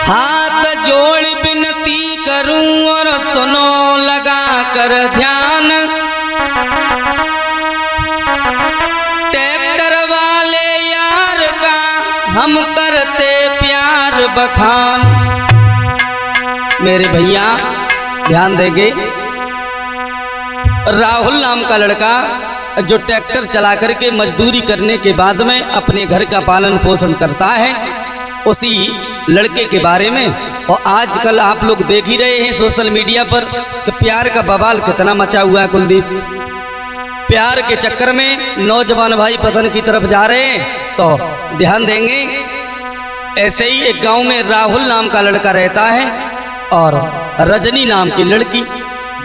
हाथ जोड़ विनती करूं और सुनो लगा कर ध्यान। ट्रैक्टर वाले यार का हम करते प्यार बखान। मेरे भैया ध्यान देंगे, राहुल नाम का लड़का जो ट्रैक्टर चला करके मजदूरी करने के बाद में अपने घर का पालन पोषण करता है, उसी लड़के के बारे में। और आजकल आप लोग देख ही रहे हैं सोशल मीडिया पर कि प्यार का बवाल कितना मचा हुआ है। कुलदीप, प्यार के चक्कर में नौजवान भाई पतन की तरफ जा रहे हैं। तो ध्यान देंगे, ऐसे ही एक गांव में राहुल नाम का लड़का रहता है और रजनी नाम की लड़की,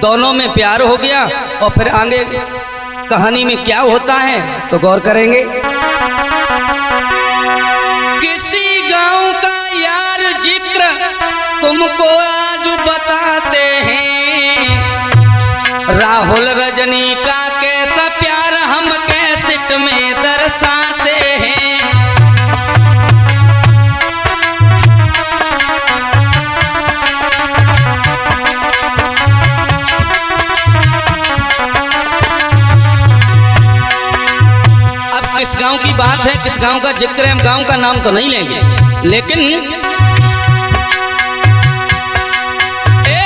दोनों में प्यार हो गया। और फिर आगे कहानी में क्या होता है तो गौर करेंगे। किसी गांव का यार जिक्र तुमको आज बताते हैं, राहुल रजनी का कैसा प्यार हम कैसेट में दर्शाते हैं। किस गांव की बात है, किस गांव का जिक्र है, हम गांव का नाम तो नहीं लेंगे, लेकिन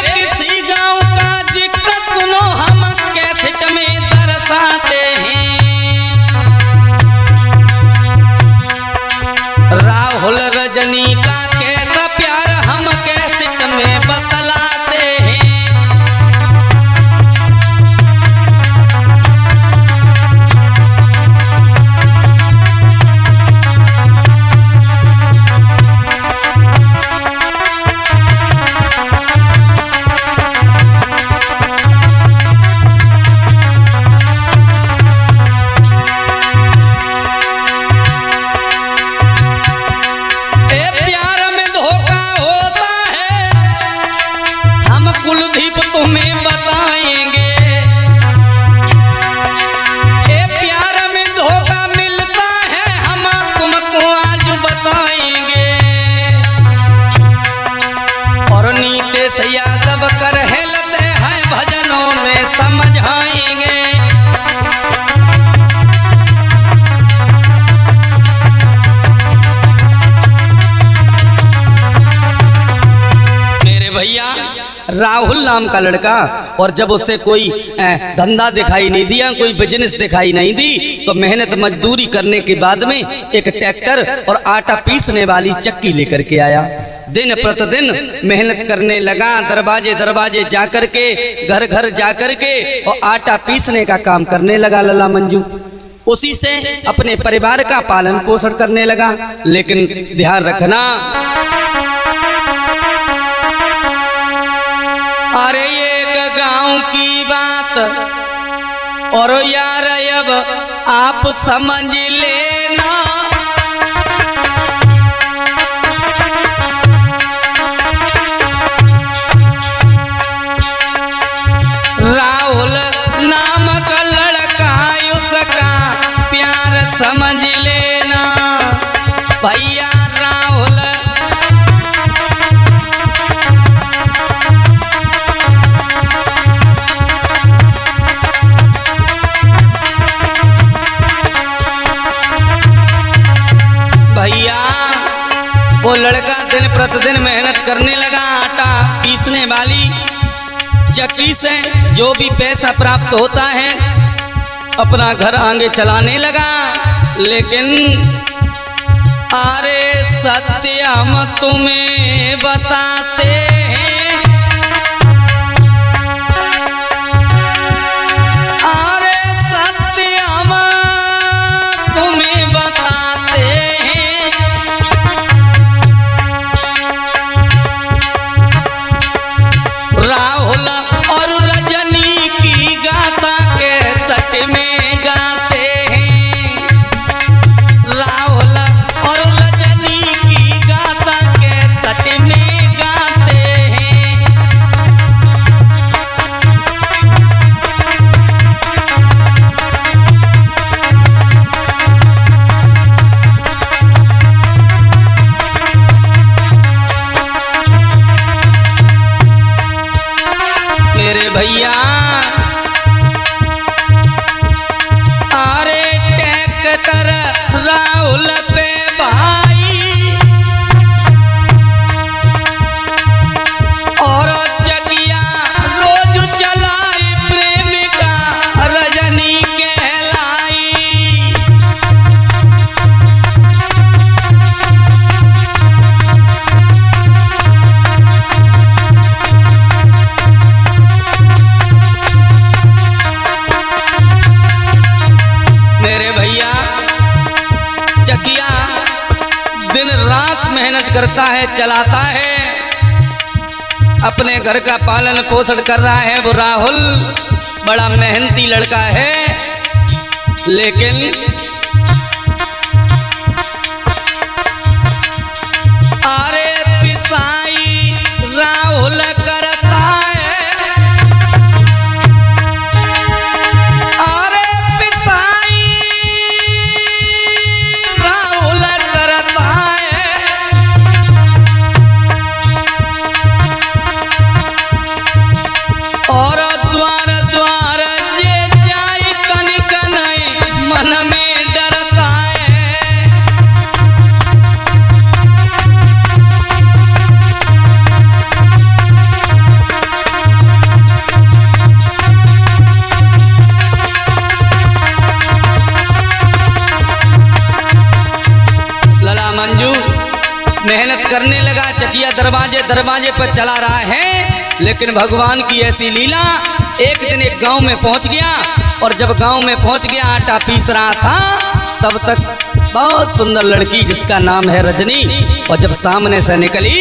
किसी गांव का जिक्र सुनो हम कैसेट में दर्शाते हैं। राहुल रजनी का कैसा प्यार हम कैसेट में बतलाते हैं। कुलदीप तुम्हें बताएंगे, प्यार में धोखा मिलता है हम तुमको आज बताएंगे। और नीतीश यादव कर हेलते हैं भजनों में समझाएंगे। मेरे भैया राहुल नाम का लड़का, और जब उससे कोई धंधा दिखाई नहीं दिया, कोई बिजनेस दिखाई नहीं दी, तो मेहनत मजदूरी करने के बाद में एक ट्रैक्टर और आटा पीसने वाली चक्की लेकर के आया। दिन प्रतिदिन मेहनत करने लगा, दरवाजे दरवाजे जाकर के, घर घर जाकर के और आटा पीसने का काम करने लगा लला मंजू। उसी से अपने परिवार का पालन पोषण करने लगा। लेकिन ध्यान रखना, अरे एक गांव की बात और यार अब आप समझ लेना, राहुल नाम का लड़का उसका प्यार समझ लेना भैया। राहुल भैया, वो लड़का दिन प्रतिदिन मेहनत करने लगा, आटा पीसने वाली चक्की से जो भी पैसा प्राप्त होता है अपना घर आगे चलाने लगा। लेकिन अरे सत्य हम तुम्हें बताते हैं, अरे सत्य हम तुम्हें बताते हैं। राहुल और रजनी की गाथा के सट में गाते हैं, राहुल और रजनी की गाथा के सट में गाते भैया अरे ट्रैक्टर राहुल पे भाई और चकिया रोज चलाई प्रेमिका रजनी कहलाई। मेरे भैया चकिया दिन रात मेहनत करता है, चलाता है, अपने घर का पालन पोषण कर रहा है। वो राहुल बड़ा मेहनती लड़का है, लेकिन अरे पिसाई राहुल करता है, अरे पिसाई राहुल करता है। और द्वार द्वार जे जाई कनिक नहीं मन में डरता है। लला मंजू मेहनत करने लगा, चकिया दरवाजे दरवाजे पर चला रहा है, लेकिन भगवान की ऐसी लीला। एक दिन एक गांव में पहुंच गया, और जब गांव में पहुंच गया आटा पीस रहा था, तब तक बहुत सुंदर लड़की जिसका नाम है रजनी, और जब सामने से निकली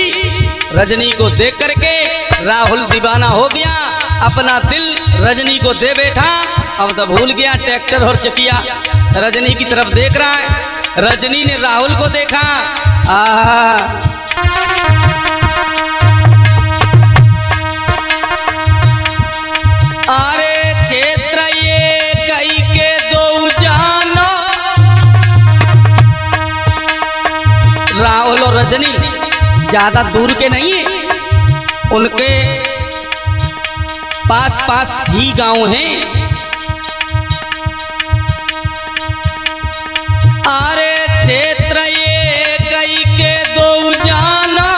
रजनी को देख करके राहुल दीवाना हो गया, अपना दिल रजनी को दे बैठा। अब तो भूल गया ट्रैक्टर और चकिया रजनी की तरफ देख रहा है। रजनी ने राहुल को देखा, अरे क्षेत्र ये कई के दो जानो। राहुल और रजनी ज्यादा दूर के नहीं है, उनके पास पास ही गांव हैं। अरे क्षेत्र ये कई के दो जाना,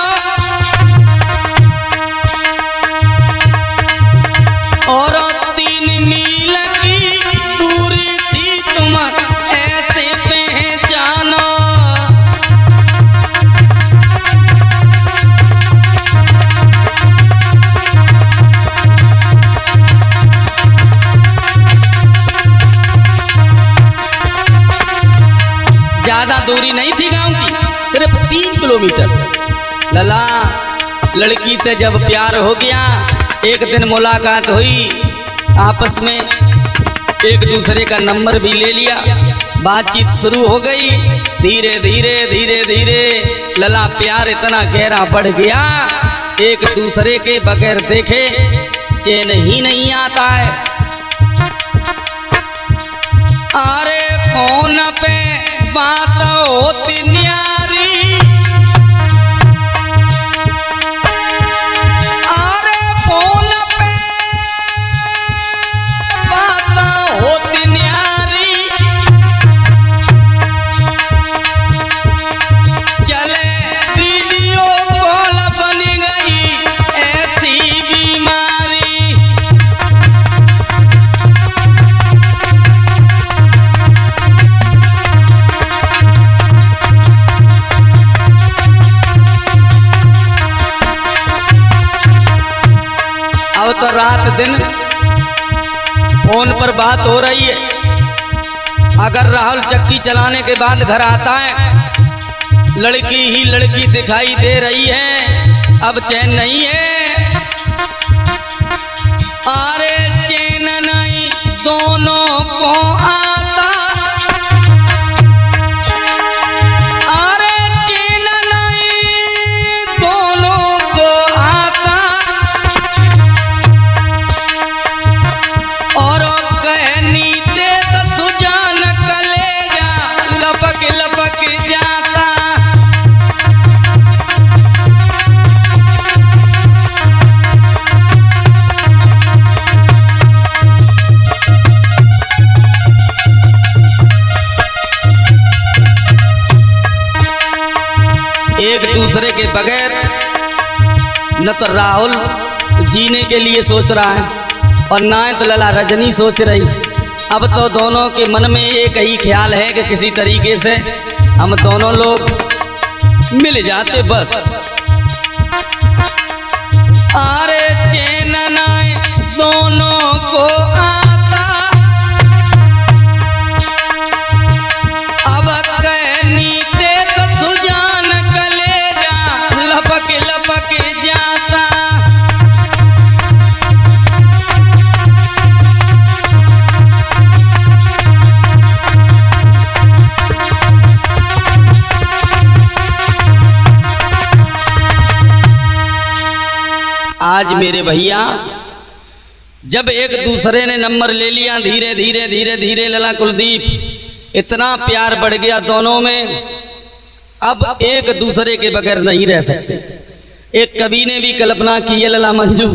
और 3 मील की दूरी थी तुम ऐसे पहचानो। ज्यादा दूरी नहीं थी गांव की, सिर्फ 3 किलोमीटर। लला लड़की से जब प्यार हो गया, एक दिन मुलाकात हुई, आपस में एक दूसरे का नंबर भी ले लिया, बातचीत शुरू हो गई। धीरे धीरे धीरे धीरे लला प्यार इतना गहरा बढ़ गया, एक दूसरे के बगैर देखे चैन ही नहीं आता है। अरे फोन पे बात होती न्यारी, अरे फोन पे बात होती न्यारी, चले वीडियो कॉल बन गई ऐसी बीमारी। अब तो रात दिन फोन पर बात हो रही है। अगर राहुल चक्की चलाने के बाद घर आता है, लड़की ही लड़की दिखाई दे रही है, अब चैन नहीं है। अरे चैन नहीं दोनों को आता, अरे चैन नहीं दोनों को आता, और कहनी देश सुजान कलेजा लपक लपक जाता। एक दूसरे के बगैर न तो राहुल जीने के लिए सोच रहा है और ना तो लला रजनी सोच रही। अब तो दोनों के मन में एक ही ख्याल है कि किसी तरीके से हम दोनों लोग मिल जाते बस। अरे चैन नाय दोनों को आता, अब कहनी ते सुजान कलेजा लपक लपक जाता। आज मेरे भैया जब एक दूसरे ने नंबर ले लिया, धीरे धीरे धीरे धीरे लला कुलदीप इतना प्यार बढ़ गया दोनों में, अब एक दूसरे के बगैर नहीं रह सकते। एक कवि ने भी कल्पना की है लला मंजू,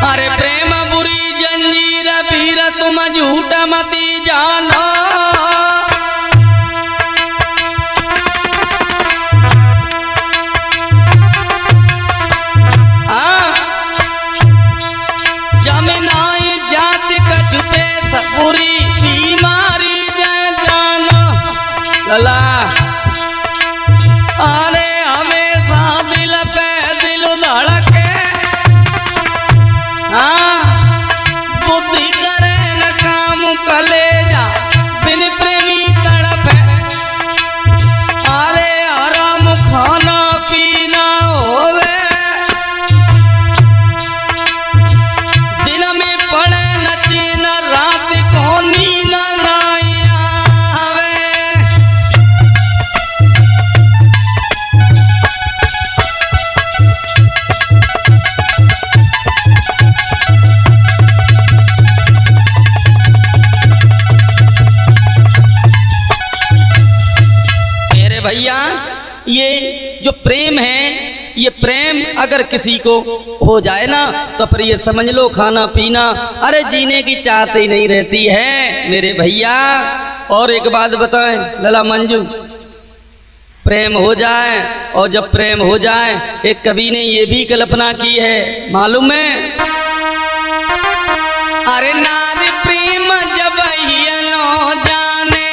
अरे प्रेम बुरी जंजीर पीर तुम झूठ मती जानो। बुरी बीमारी जानो लला, अरे हमेशा दिल पे दिल धड़के, हाँ बुद्धि करे न काम कलेजा बिन प्रेमी तड़पे। अरे हराम खाना पीना होवे, दिन में पड़े नचे न रात को नींद न आवे। मेरे भैया ये जो प्रेम है, ये प्रेम अगर किसी को हो जाए ना तो फिर ये समझ लो खाना पीना, अरे जीने की चाहत ही नहीं रहती है मेरे भैया। और एक बात बताएं लला मंजू, प्रेम हो जाए और जब प्रेम हो जाए, एक कवि ने ये भी कल्पना की है मालूम है, अरे नारी प्रेम जब हियलो जाने,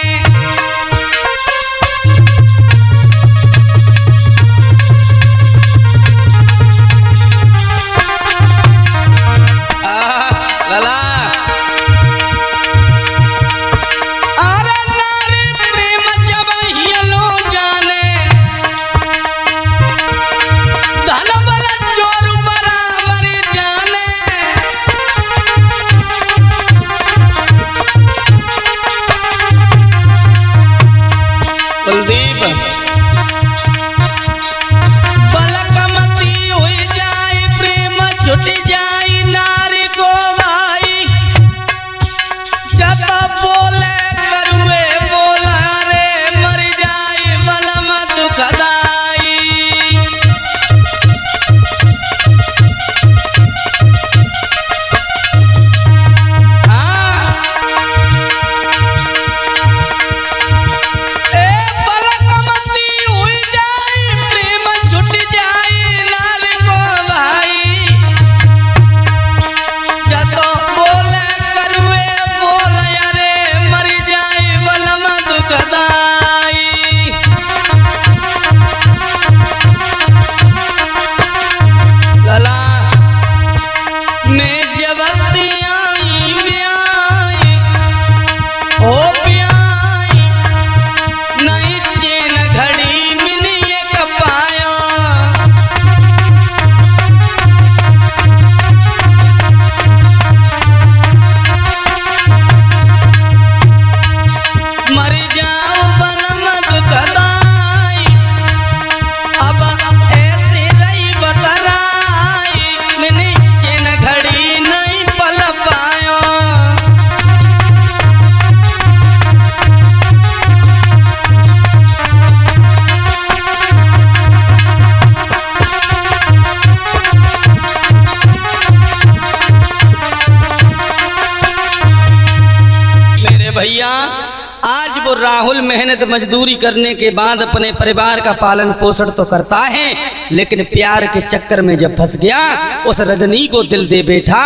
मेहनत मजदूरी करने के बाद अपने परिवार का पालन पोषण तो करता है, लेकिन प्यार के चक्कर में जब फंस गया, उस रजनी को दिल दे बैठा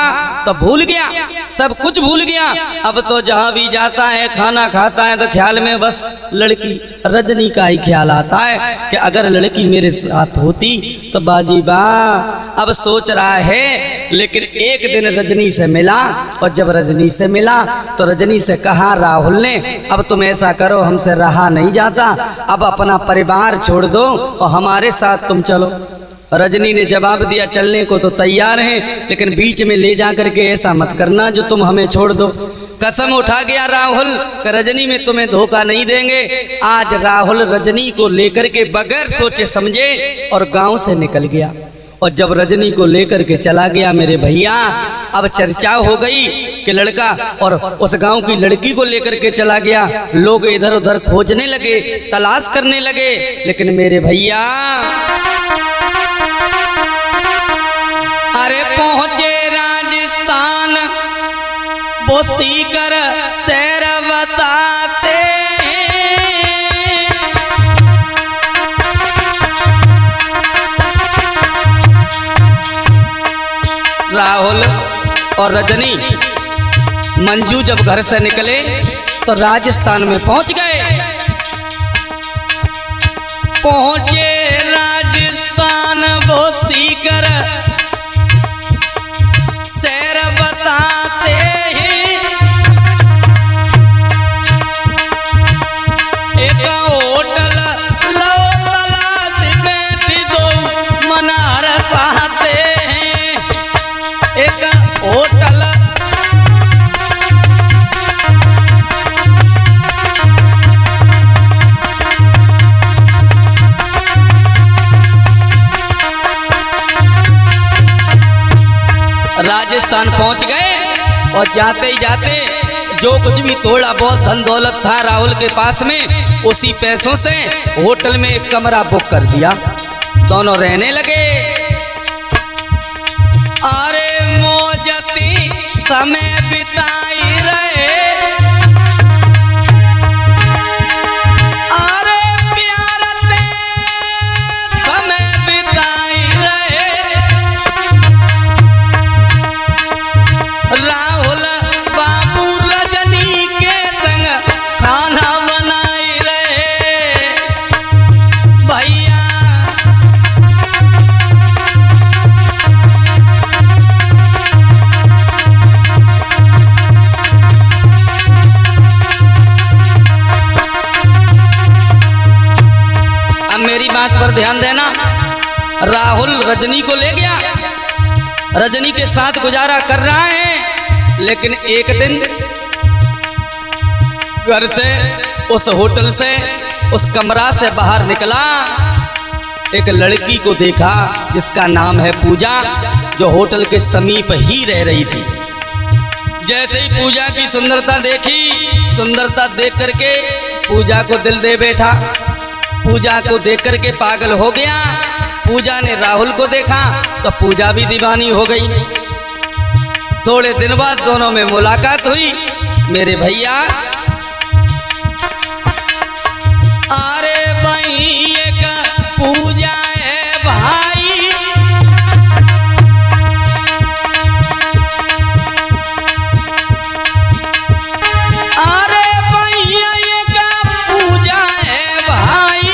तो भूल गया, सब कुछ भूल गया। अब तो जहाँ भी जाता है, खाना खाता है, तो ख्याल में बस लड़की रजनी का ही ख्याल आता है कि अगर लड़की मेरे साथ होती तो बाजी बा। अब सोच रहा है, लेकिन एक दिन रजनी से मिला, और जब रजनी से मिला तो रजनी से कहा राहुल ने, अब तुम ऐसा करो, हमसे रहा नहीं जाता, अब अपना परिवार छोड़ दो और हमारे साथ तुम चलो। रजनी ने जवाब दिया, चलने को तो तैयार है, लेकिन बीच में ले जा करके ऐसा मत करना जो तुम हमें छोड़ दो। कसम उठा गया राहुल कि रजनी में तुम्हें धोखा नहीं देंगे। आज राहुल रजनी को लेकर के बगैर सोचे समझे और गांव से निकल गया, और जब रजनी को लेकर के चला गया मेरे भैया, अब चर्चा हो गई कि लड़का और उस गांव की लड़की को लेकर के चला गया। लोग इधर उधर खोजने लगे, तलाश करने लगे, लेकिन मेरे भैया अरे पहुंचे राजस्थान, वो सीकर शहर बताते राहुल और रजनी मंजू जब घर से निकले तो राजस्थान में पहुंच गए। पहुंचे राजस्थान, वो सीकर शहर बताते हैं, एक होटल लो तलाश बैठी दो मनार साते हैं, एक होटल राजस्थान पहुंच गए, और जाते ही जाते जो कुछ भी थोड़ा बहुत धन दौलत था राहुल के पास में, उसी पैसों से होटल में एक कमरा बुक कर दिया। दोनों रहने लगे। अरे मौजती समय बिताई रहे, अरे प्यार से समय बिताई रहे, राहुल बाबू रजनी के संग खाना बनाई रहे। भैया अब मेरी बात पर ध्यान देना। राहुल रजनी को ले गया, रजनी के साथ गुजारा कर रहा है, लेकिन एक दिन घर से, उस होटल से, उस कमरा से बाहर निकला, एक लड़की को देखा जिसका नाम है पूजा, जो होटल के समीप ही रह रही थी। जैसे ही पूजा की सुंदरता देखी, सुंदरता देख करके पूजा को दिल दे बैठा, पूजा को देख करके पागल हो गया। पूजा ने राहुल को देखा तो पूजा भी दीवानी हो गई। थोड़े दिन बाद दोनों में मुलाकात हुई। मेरे भैया अरे भैया का पूजा है भाई, अरे भैया का पूजा है भाई,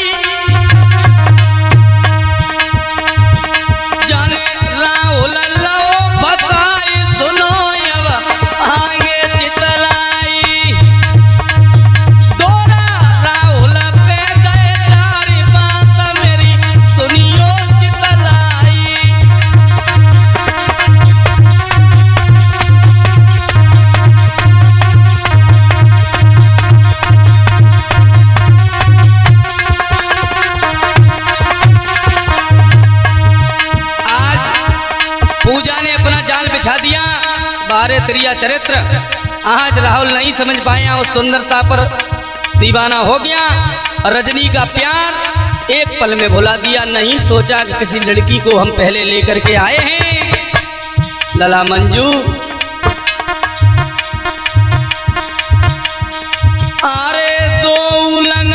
जाने राहुल लो फसाई, सुनो अब आगे चितलाई, डोरा राहुल पे गए, तारी बात मेरी सुनियो चितलाई। पूजा ने अपना जाल बिछा दिया। 12 त्रिया चरित्र। आज राहुल नहीं समझ पाया, उस सुंदरता पर दीवाना हो गया। रजनी का प्यार एक पल में भुला दिया। नहीं सोचा कि किसी लड़की को हम पहले लेकर के आए हैं। लला मंजू अरे दो उलंग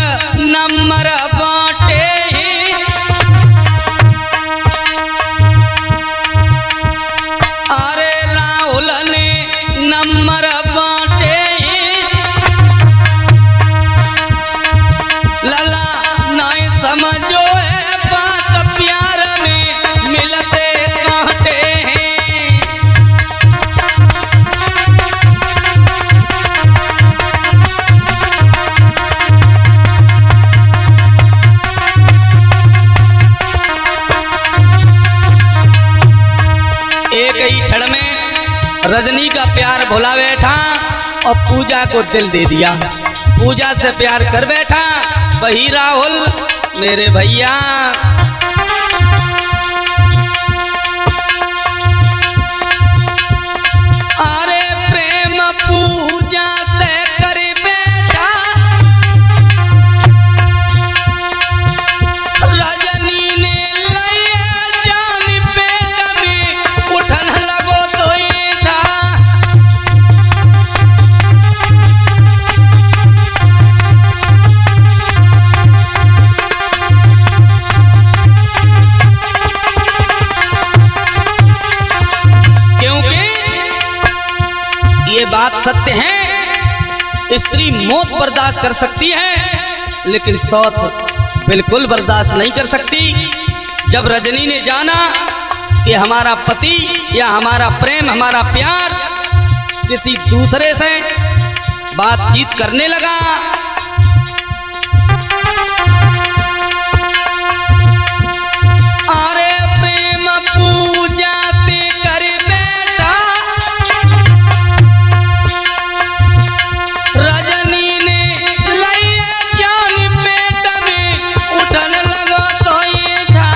गई क्षण में रजनी का प्यार भुला बैठा और पूजा को दिल दे दिया। पूजा से प्यार कर बैठा वही राहुल मेरे भैया। अरे प्रेम पूजा से कर बैठा रजनी ने लिया जान पेट में उठन लगो तो ये था। ये बात सत्य है, स्त्री मौत बर्दाश्त कर सकती है लेकिन सौत बिल्कुल बर्दाश्त नहीं कर सकती। जब रजनी ने जाना कि हमारा पति या हमारा प्रेम हमारा प्यार किसी दूसरे से बातचीत करने लगा, अरे प्रेम पूजा पे कर बैठा रजनी ने लिया जान पेट में उठन लगो तो ये था।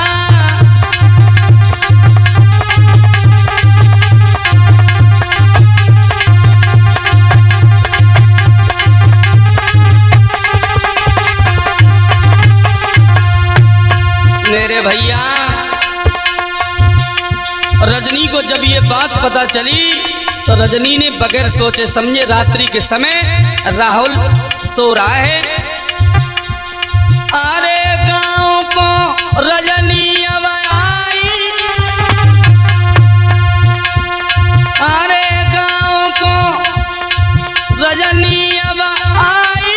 मेरे भैया रजनी को जब ये बात पता चली तो रजनी ने बगैर सोचे समझे रात्रि के समय राहुल सो रहा है। अरे गांव को रजनी अब आई, अरे गांव को रजनी अब आई,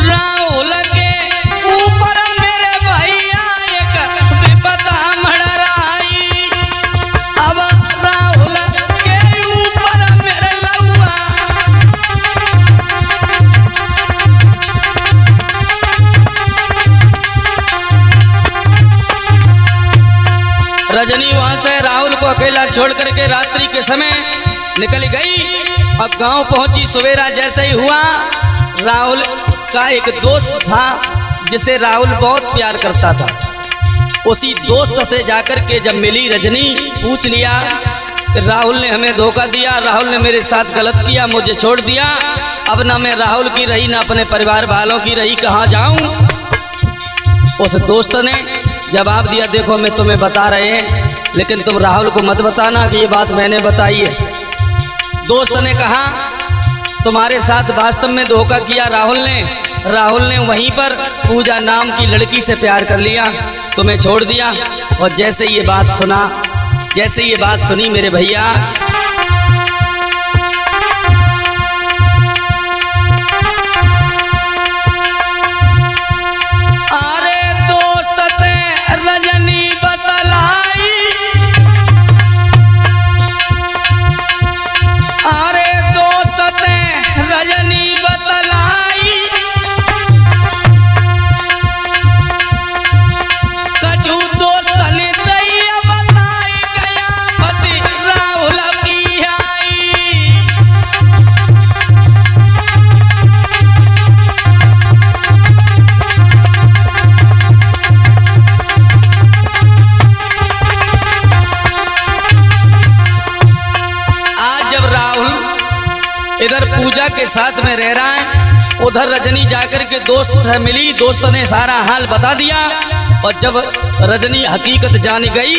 राहुल के ऊपर मेरे भैया एक विपदा मड़राई। अब राहुल के ऊपर मेरे लौआ रजनी वहां से राहुल को अकेला छोड़ करके रात्रि के समय निकल गई और गांव पहुंची। सवेरा जैसे ही हुआ राहुल का एक दोस्त था जिसे राहुल बहुत प्यार करता था। उसी दोस्त से जाकर के जब मिली रजनी पूछ लिया कि राहुल ने हमें धोखा दिया, राहुल ने मेरे साथ गलत किया, मुझे छोड़ दिया, अब ना मैं राहुल की रही ना अपने परिवार वालों की रही, कहाँ जाऊं। उस दोस्त ने जवाब दिया, देखो मैं तुम्हें बता रहे हैं लेकिन तुम राहुल को मत बताना कि ये बात मैंने बताई है। दोस्त ने कहा तुम्हारे साथ वास्तव में धोखा किया राहुल ने वहीं पर पूजा नाम की लड़की से प्यार कर लिया, तुम्हें छोड़ दिया। और जैसे ये बात सुनी मेरे भैया अरे दोस्त ते रजनी बतलाई, अरे दोस्त ते रजनी बतलाई, कछु दोस्त ने दैया बताई गया पति राहुल की आई। आज जब राहुल इधर पूजा के साथ में रह रहा है, उधर रजनी जाकर के दोस्त से मिली, दोस्त ने सारा हाल बता दिया। और जब रजनी हकीकत जान गई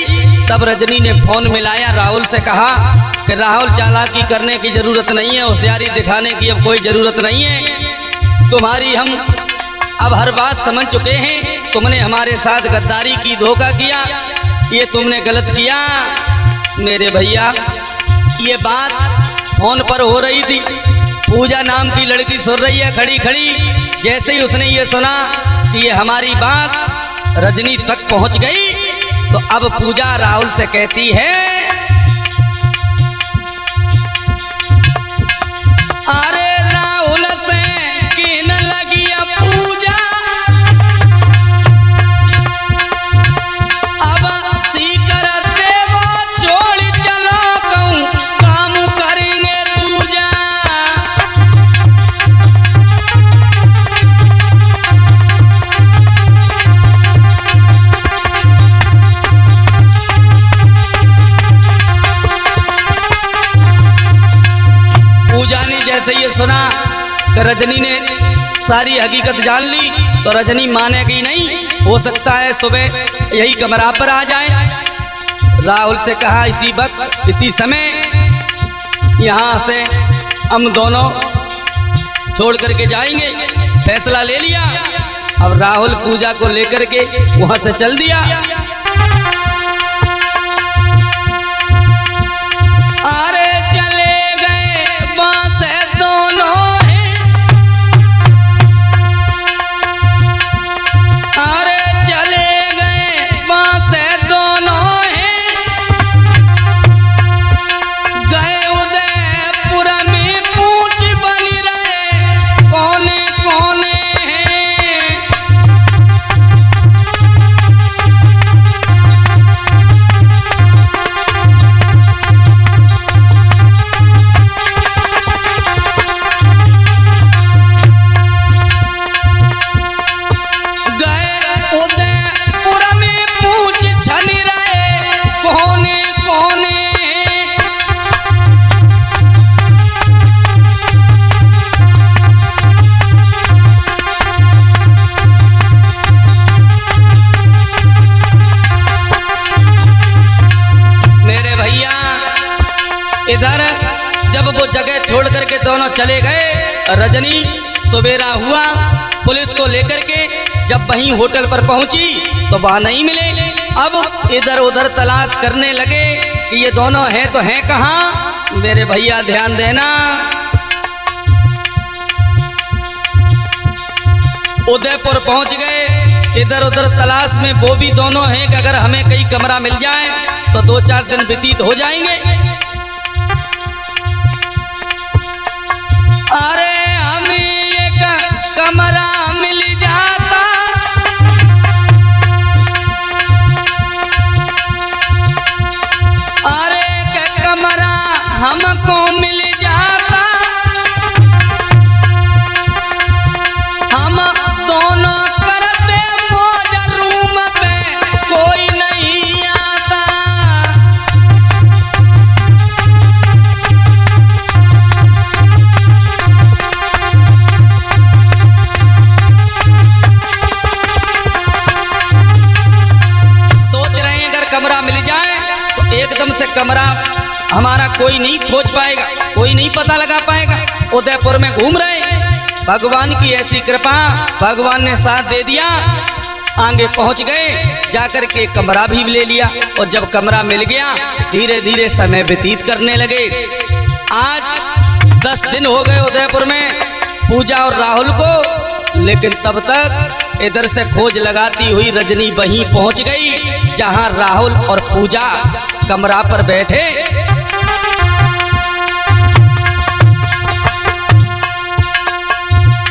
तब रजनी ने फोन मिलाया, राहुल से कहा कि राहुल चालाकी करने की ज़रूरत नहीं है, होशियारी दिखाने की अब कोई ज़रूरत नहीं है, तुम्हारी हम अब हर बात समझ चुके हैं, तुमने हमारे साथ गद्दारी की, धोखा किया, ये तुमने गलत किया। मेरे भैया ये बात फोन पर हो रही थी, पूजा नाम की लड़की सुन रही है खड़ी खड़ी। जैसे ही उसने ये सुना कि ये हमारी बात रजनी तक पहुंच गई तो अब पूजा राहुल से कहती है, अरे राहुल से किन लगी पूजा, सुना कि रजनी ने सारी हकीकत जान ली तो रजनी मानेगी नहीं। हो सकता है सुबह यही कमरा पर आ जाए। राहुल से कहा इसी वक्त इसी समय यहाँ से हम दोनों छोड़ करके जाएंगे। फैसला ले लिया। अब राहुल पूजा को लेकर के वहाँ से चल दिया। अरे चले गए बांस दोनों हैं, अरे चले गए बांस दोनों हैं, गए उदयपुर में पूछ बनी रहे कौने कौने हैं। इधर जब वो जगह छोड़ करके दोनों चले गए, रजनी सवेरा हुआ पुलिस को लेकर के जब वहीं होटल पर पहुंची तो वहां नहीं मिले। अब इधर उधर तलाश करने लगे कि ये दोनों हैं तो हैं कहाँ। मेरे भैया ध्यान देना, उदयपुर पहुंच गए। इधर उधर तलाश में वो भी दोनों हैं कि अगर हमें कहीं कमरा मिल जाए तो 2-4 दिन व्यतीत हो जाएंगे। अरे हमें एक कमरा मिल जाता, अरे एक कमरा हमको मिल जाता, हम दोनों करते मौज रूम पे कोई नहीं आता। एकदम से कमरा हमारा कोई नहीं खोज पाएगा, कोई नहीं पता लगा पाएगा। उदयपुर में घूम रहे, भगवान की ऐसी कृपा, भगवान ने साथ दे दिया। आगे पहुंच गए, जाकर के कमरा भी ले लिया और जब कमरा मिल गया धीरे धीरे समय व्यतीत करने लगे। आज 10 दिन हो गए उदयपुर में पूजा और राहुल को, लेकिन तब तक इधर से खोज लगाती हुई रजनी वहीं पहुंच गई जहां राहुल और पूजा कमरा पर बैठे।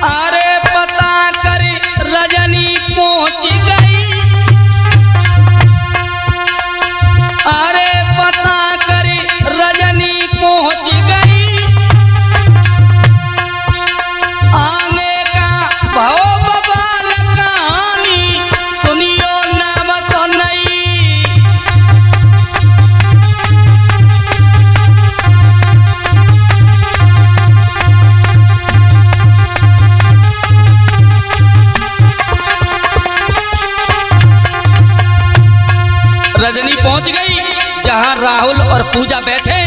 अरे पता कर रजनी पहुंच गई, अरे पता कर रजनी पहुंच गई, आगे का भाव बवाल कहानी सुनियो ना तो नहीं। रजनी पहुंच गई जहां राहुल और पूजा बैठे।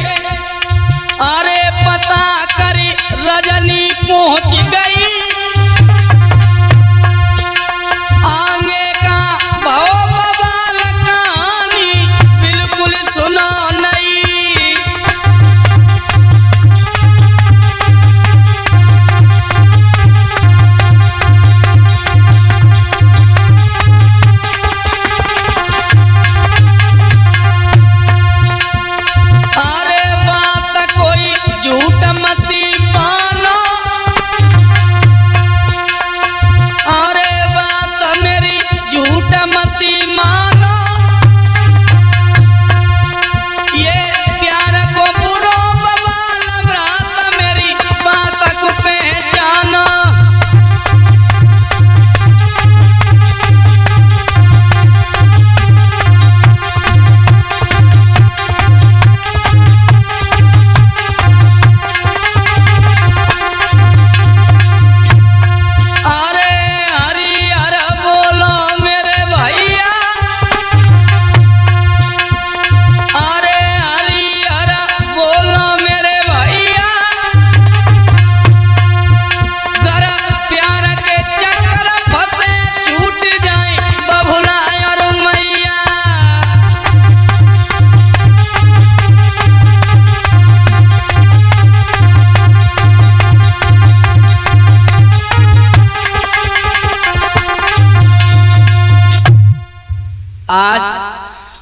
अरे पता करी रजनी पहुंच गई, आगे का भाव बवाल कहानी बिल्कुल सुना नहीं। झूठ मती मानो,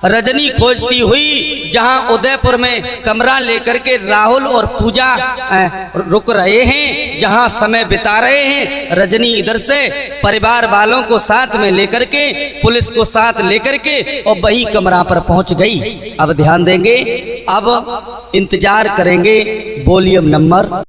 रजनी खोजती हुई जहां उदयपुर में कमरा लेकर के राहुल और पूजा रुक रहे हैं, जहां समय बिता रहे हैं, रजनी इधर से परिवार वालों को साथ में लेकर के, पुलिस को साथ लेकर के और वही कमरा पर पहुंच गई। अब ध्यान देंगे, अब इंतजार करेंगे वॉल्यूम नंबर